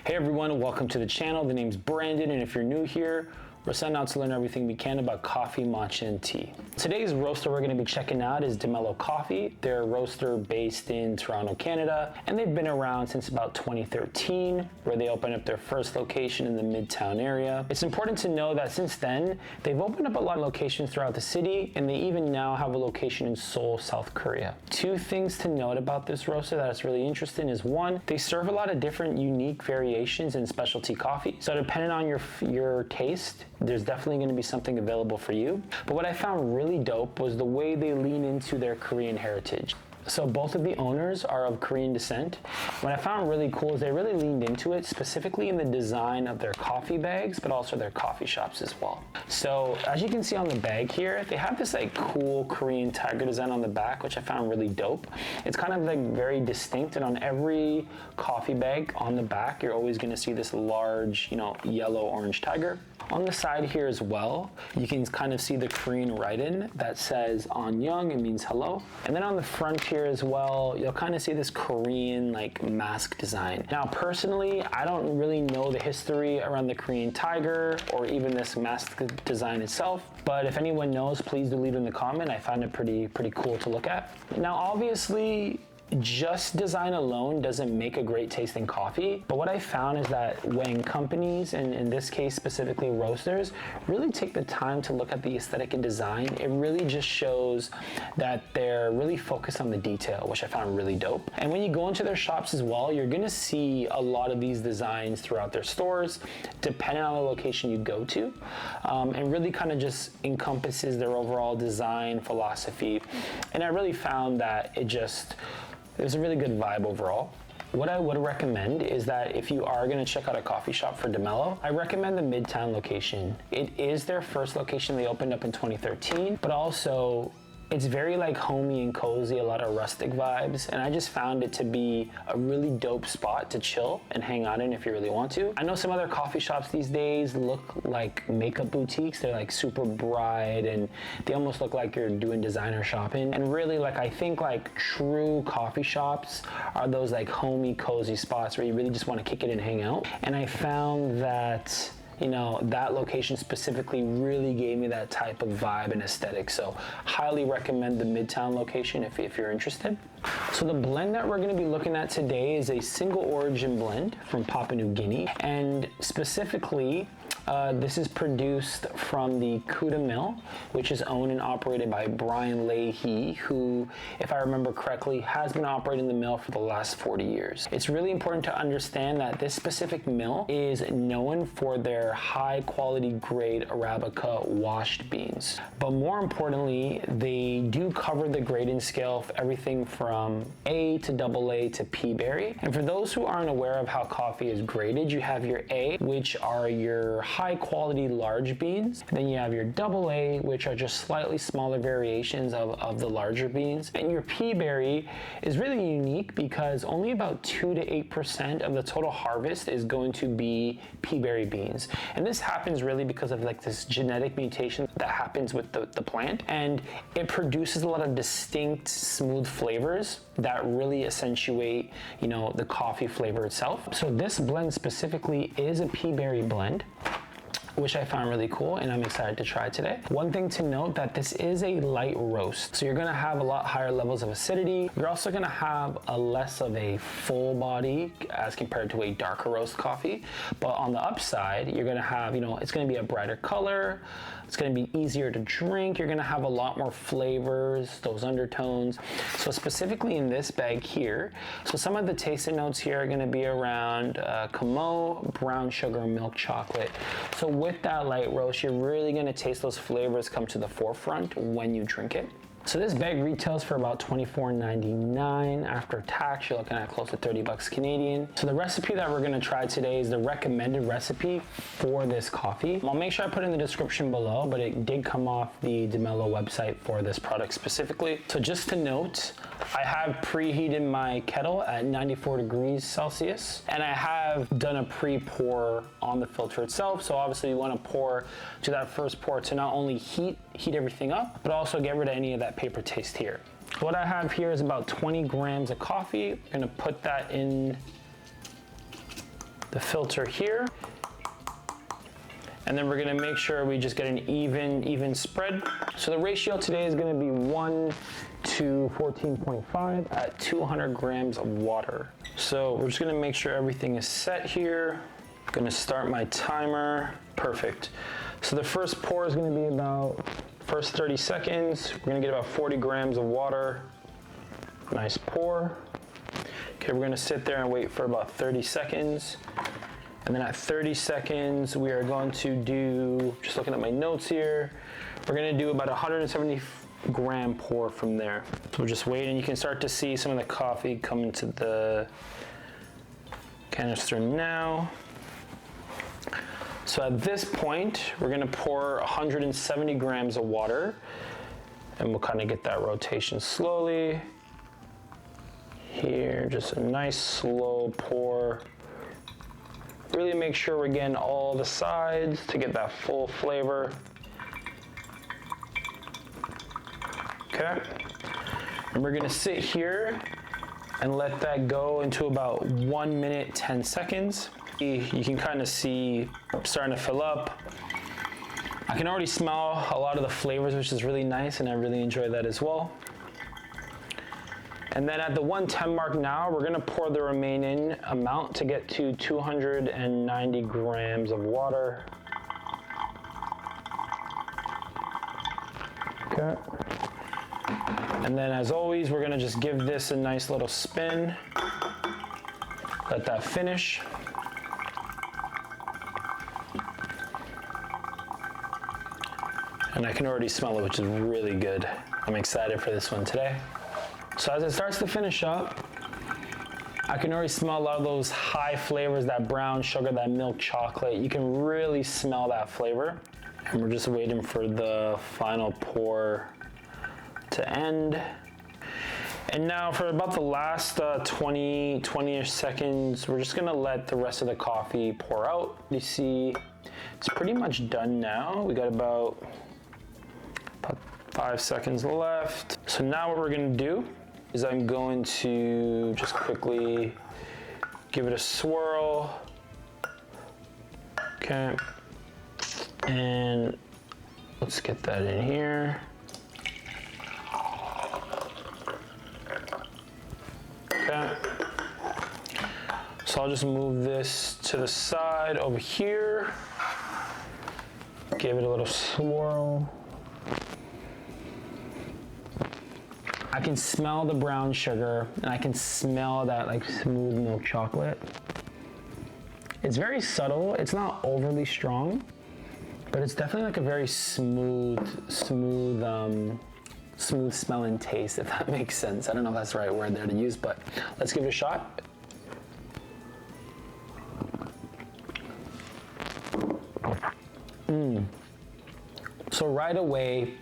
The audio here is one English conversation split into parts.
Hey everyone, welcome to the channel. The name's Brandon, and if you're new here, we're setting out to learn everything we can about coffee, matcha, and tea. Today's roaster we're going to be checking out is Mello Coffee. They're a roaster based in Toronto, Canada, and they've been around since about 2013, where they opened up their first location in the Midtown area. It's important to know that since then, they've opened up a lot of locations throughout the city, and they even now have a location in Seoul, South Korea. Two things to note about this roaster that's really interesting is one, they serve a lot of different unique variations in specialty coffee. So depending on your taste, there's definitely going to be something available for you. But what I found really dope was the way they lean into their Korean heritage. So both of the owners are of Korean descent. What I found really cool is they really leaned into it, specifically in the design of their coffee bags, but also their coffee shops as well. So as you can see on the bag here, they have this like cool Korean tiger design on the back, which I found really dope. It's kind of like very distinct, and on every coffee bag on the back, you're always gonna see this large, yellow-orange tiger. On the side here as well, you can kind of see the Korean write-in that says "Annyeong," it means hello. And then on the front here as well, you'll kind of see this Korean like mask design. Now personally, I don't really know the history around the Korean tiger or even this mask design itself, but if anyone knows, please do leave in the comment. I found it pretty cool to look at. Now obviously, just design alone doesn't make a great tasting coffee, but what I found is that when companies, and in this case specifically roasters, really take the time to look at the aesthetic and design, it really just shows that they're really focused on the detail, which I found really dope. And when you go into their shops as well, you're gonna see a lot of these designs throughout their stores, depending on the location you go to, and really kind of just encompasses their overall design philosophy. And I really found that there's a really good vibe overall. What I would recommend is that if you are going to check out a coffee shop for Mello, I recommend the Midtown location. It is their first location. They opened up in 2013, but also it's very like homey and cozy, a lot of rustic vibes, and I just found it to be a really dope spot to chill and hang out in if you really want to. I know some other coffee shops these days look like makeup boutiques. They're like super bright and they almost look like you're doing designer shopping. And really, like, I think like true coffee shops are those like homey, cozy spots where you really just want to kick it and hang out. And I found that that location specifically really gave me that type of vibe and aesthetic. So highly recommend the Midtown location if you're interested. So the blend that we're going to be looking at today is a single origin blend from Papua New Guinea, and specifically this is produced from the Kuta Mill, which is owned and operated by Brian Leahy, who, if I remember correctly, has been operating the mill for the last 40 years. It's really important to understand that this specific mill is known for their high quality grade Arabica washed beans. But more importantly, they do cover the grading scale of everything from A to AA to P berry. And for those who aren't aware of how coffee is graded, you have your A, which are your high quality large beans. Then you have your AA, which are just slightly smaller variations of the larger beans. And your P berry is really unique because only about 2 to 8% of the total harvest is going to be P berry beans. And this happens really because of like this genetic mutation that happens with the plant, and it produces a lot of distinct smooth flavors that really accentuate the coffee flavor itself. So this blend specifically is a P berry blend, which I found really cool and I'm excited to try today. One thing to note that this is a light roast. So you're gonna have a lot higher levels of acidity. You're also gonna have a less of a full body as compared to a darker roast coffee. But on the upside, you're gonna have, it's gonna be a brighter color. It's gonna be easier to drink. You're gonna have a lot more flavors, those undertones. So specifically in this bag here, so some of the tasting notes here are gonna be around camo, brown sugar, and milk chocolate. So with that light roast, you're really gonna taste those flavors come to the forefront when you drink it. So this bag retails for about $24.99. After tax, you're looking at close to 30 bucks Canadian. So the recipe that we're gonna try today is the recommended recipe for this coffee. I'll make sure I put it in the description below, but it did come off the Mello website for this product specifically. So just to note, I have preheated my kettle at 94 degrees Celsius, and I have done a pre-pour on the filter itself. So obviously you wanna pour to that first pour to not only heat everything up, but also get rid of any of that paper taste here. What I have here is about 20 grams of coffee. I'm gonna put that in the filter here. And then we're gonna make sure we just get an even spread. So the ratio today is gonna be 1 to 14.5 at 200 grams of water. So we're just gonna make sure everything is set here. Gonna start my timer. Perfect. So the first pour is gonna be about, first 30 seconds. We're gonna get about 40 grams of water. Nice pour. Okay, we're gonna sit there and wait for about 30 seconds. And then at 30 seconds, we are going to do, just looking at my notes here, we're gonna do about 170 gram pour from there. So we'll just wait, and you can start to see some of the coffee come into the canister now. So at this point, we're gonna pour 170 grams of water, and we'll kind of get that rotation slowly. Here, just a nice slow pour. Really make sure we're getting all the sides to get that full flavor. Okay. And we're gonna sit here and let that go into about 1 minute, 10 seconds. You can kind of see starting to fill up. I can already smell a lot of the flavors, which is really nice, and I really enjoy that as well. And then at the 110 mark now, we're gonna pour the remaining amount to get to 290 grams of water. Okay. And then as always, we're gonna just give this a nice little spin. Let that finish. And I can already smell it, which is really good. I'm excited for this one today. So as it starts to finish up, I can already smell a lot of those high flavors, that brown sugar, that milk chocolate. You can really smell that flavor. And we're just waiting for the final pour to end. And now for about the last 20-ish seconds, we're just gonna let the rest of the coffee pour out. You see, it's pretty much done now. We got about 5 seconds left. So now what we're gonna do is I'm going to just quickly give it a swirl. Okay. And let's get that in here. Okay. So I'll just move this to the side over here. Give it a little swirl. I can smell the brown sugar, and I can smell that like smooth milk chocolate. It's very subtle. It's not overly strong, but it's definitely like a very smooth smell and taste, if that makes sense. I don't know if that's the right word there to use, but let's give it a shot. So right away,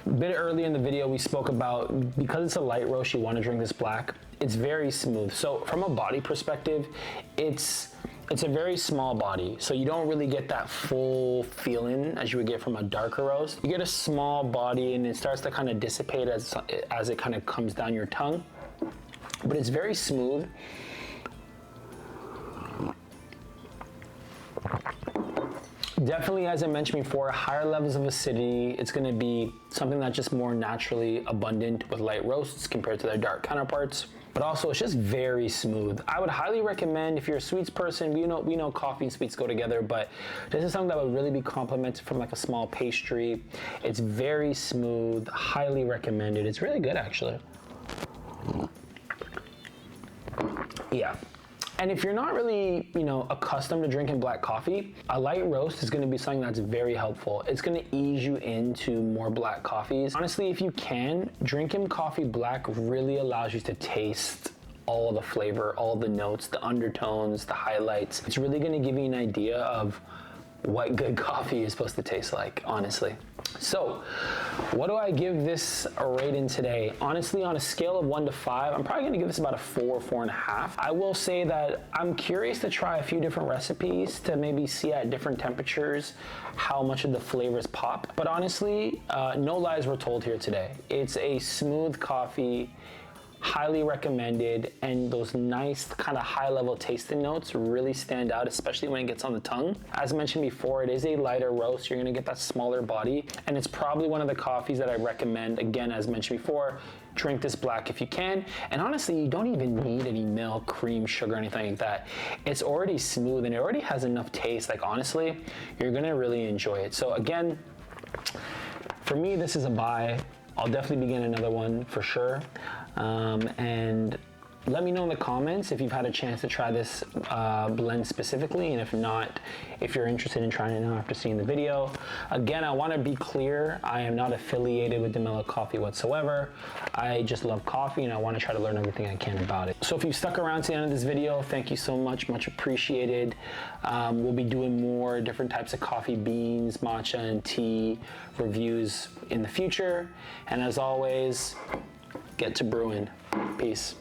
a bit early in the video, we spoke about, because it's a light roast, you want to drink this black. It's very smooth. So from a body perspective, it's a very small body. So you don't really get that full feeling as you would get from a darker roast. You get a small body, and it starts to kind of dissipate as it kind of comes down your tongue. But it's very smooth. Definitely, as I mentioned before, higher levels of acidity. It's going to be something that's just more naturally abundant with light roasts compared to their dark counterparts. But also, it's just very smooth. I would highly recommend, if you're a sweets person, we know coffee and sweets go together, but this is something that would really be complimented from like a small pastry. It's very smooth, highly recommended. It's really good, actually. Yeah. And if you're not really, accustomed to drinking black coffee, a light roast is gonna be something that's very helpful. It's gonna ease you into more black coffees. Honestly, if you can, drinking coffee black really allows you to taste all the flavor, all the notes, the undertones, the highlights. It's really gonna give you an idea of what good coffee is supposed to taste like, honestly. So, what do I give this a rating today? Honestly, on a scale of 1 to 5, I'm probably gonna give this about a 4, 4.5. I will say that I'm curious to try a few different recipes to maybe see at different temperatures how much of the flavors pop. But honestly, no lies were told here today. It's a smooth coffee. highly recommended, and those nice kind of high level tasting notes really stand out, especially when it gets on the tongue. As mentioned before, it is a lighter roast. You're gonna get that smaller body, and it's probably one of the coffees that I recommend. Again, as mentioned before, drink this black if you can. And honestly, you don't even need any milk, cream, sugar, anything like that. It's already smooth and it already has enough taste. Like honestly, you're gonna really enjoy it. So again, for me, this is a buy. I'll definitely be getting another one for sure. And let me know in the comments if you've had a chance to try this blend specifically, and if not, if you're interested in trying it now after seeing the video. Again, I want to be clear, I am not affiliated with the Mello Coffee whatsoever. I just love coffee and I want to try to learn everything I can about it. So if you've stuck around to the end of this video, thank you so much, much appreciated. We'll be doing more different types of coffee beans, matcha, and tea reviews in the future. And as always, get to brewing. Peace.